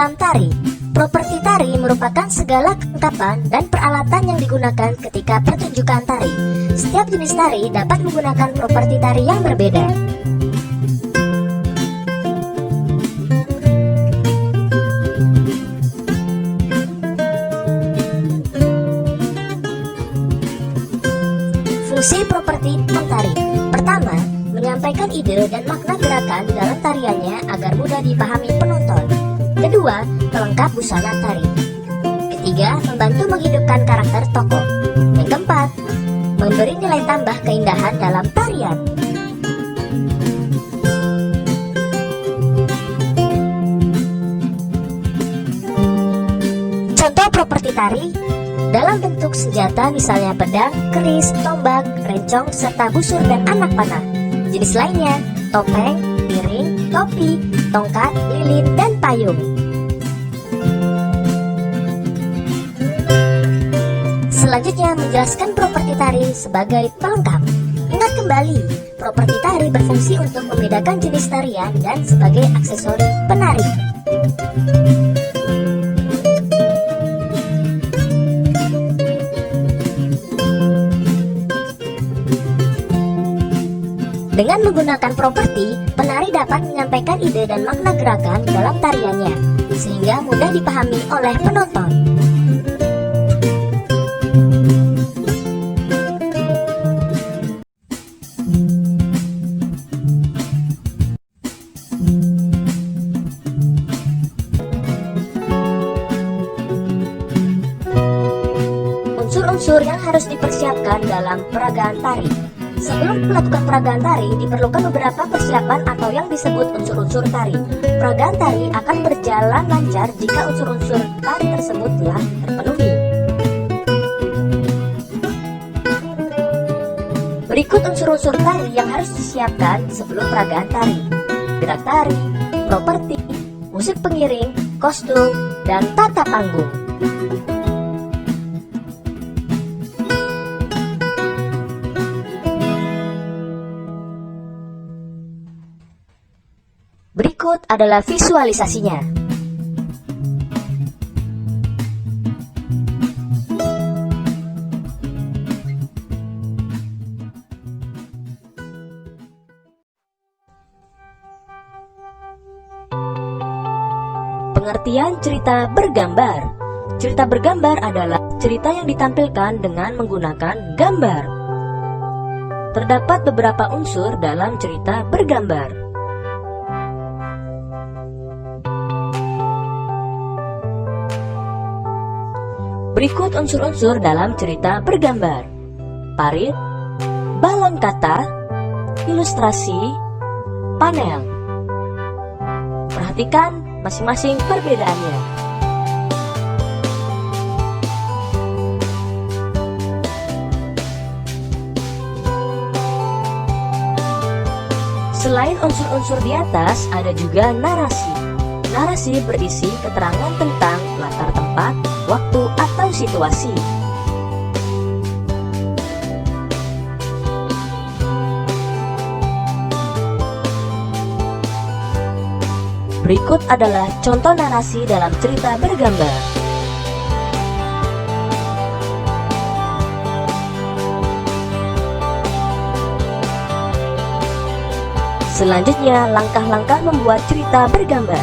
dalam tari. Properti tari merupakan segala kelengkapan dan peralatan yang digunakan ketika pertunjukan tari. Setiap jenis tari dapat menggunakan properti tari yang berbeda. Fungsi properti tari. Pertama, menyampaikan ide dan makna gerakan dalam tariannya agar mudah dipahami penonton. Kedua, pelengkap busana tari. Ketiga, membantu menghidupkan karakter tokoh. Yang keempat, memberi nilai tambah keindahan dalam tarian. Contoh properti tari dalam bentuk senjata, misalnya pedang, keris, tombak, rencong, serta busur dan anak panah. Jenis lainnya, topeng, piring, topi, tongkat, lilin, dan payung. Selanjutnya, menjelaskan properti tari sebagai pelengkap. Ingat kembali, properti tari berfungsi untuk membedakan jenis tarian dan sebagai aksesori penari. Dengan menggunakan properti, penari dapat menyampaikan ide dan makna gerakan dalam tariannya, sehingga mudah dipahami oleh penonton. Unsur-unsur yang harus dipersiapkan dalam peragaan tari. Sebelum melakukan peragaan tari, diperlukan beberapa persiapan atau yang disebut unsur-unsur tari. Peragaan tari akan berjalan lancar jika unsur-unsur tari tersebut telah terpenuhi. Berikut unsur-unsur tari yang harus disiapkan sebelum peragaan tari: gerak tari, properti, musik pengiring, kostum, dan tata panggung. Berikut adalah visualisasinya. Pengertian cerita bergambar. Cerita bergambar adalah cerita yang ditampilkan dengan menggunakan gambar. Terdapat beberapa unsur dalam cerita bergambar. Berikut unsur-unsur dalam cerita bergambar: parit, balon kata, ilustrasi, panel. Perhatikan masing-masing perbedaannya. Selain unsur-unsur di atas, ada juga narasi. Narasi berisi keterangan tentang latar tempat, waktu, atau situasi. Berikut adalah contoh narasi dalam cerita bergambar. Selanjutnya, langkah-langkah membuat cerita bergambar.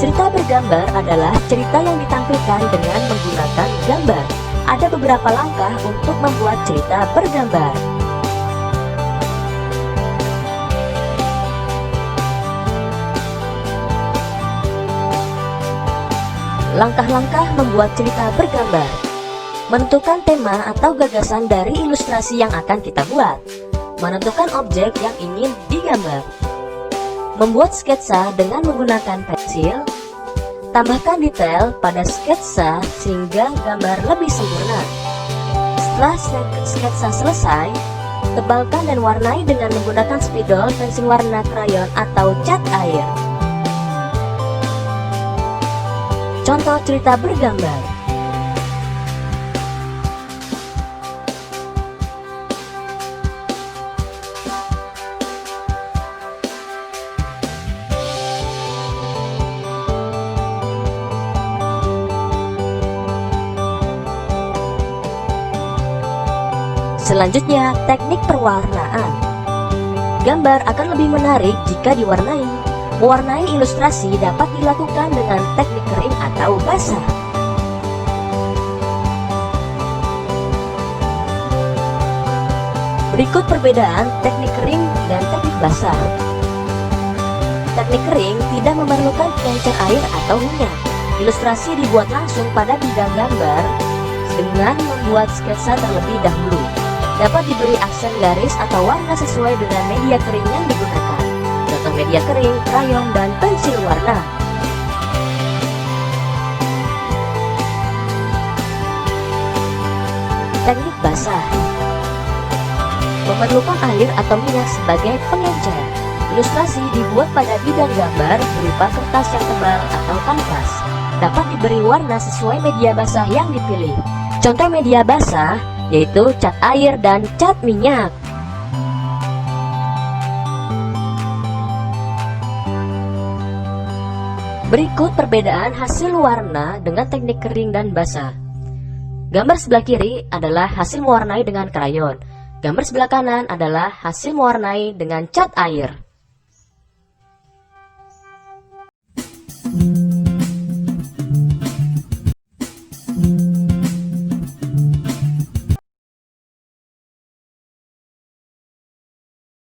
Cerita bergambar adalah cerita yang ditampilkan dengan menggunakan gambar. Ada beberapa langkah untuk membuat cerita bergambar. Langkah-langkah membuat cerita bergambar: menentukan tema atau gagasan dari ilustrasi yang akan kita buat, menentukan objek yang ingin digambar, membuat sketsa dengan menggunakan pensil, tambahkan detail pada sketsa sehingga gambar lebih sempurna. Setelah sketsa selesai, tebalkan dan warnai dengan menggunakan spidol, pensil warna krayon, atau cat air. Contoh cerita bergambar. Selanjutnya, teknik perwarnaan. Gambar akan lebih menarik jika diwarnai. Mewarnai ilustrasi dapat dilakukan dengan teknik kering atau basah. Berikut perbedaan teknik kering dan teknik basah. Teknik kering tidak memerlukan pengencer air atau minyak. Ilustrasi dibuat langsung pada bidang gambar dengan membuat sketsa terlebih dahulu. Dapat diberi aksen garis atau warna sesuai dengan media kering yang digunakan. Contoh media kering, krayon, dan pensil warna. Teknik basah memerlukan air atau minyak sebagai pengencer. Ilustrasi dibuat pada bidang gambar berupa kertas yang tebal atau kanvas. Dapat diberi warna sesuai media basah yang dipilih. Contoh media basah yaitu cat air dan cat minyak. Berikut perbedaan hasil warna dengan teknik kering dan basah. Gambar sebelah kiri adalah hasil mewarnai dengan krayon. Gambar sebelah kanan adalah hasil mewarnai dengan cat air.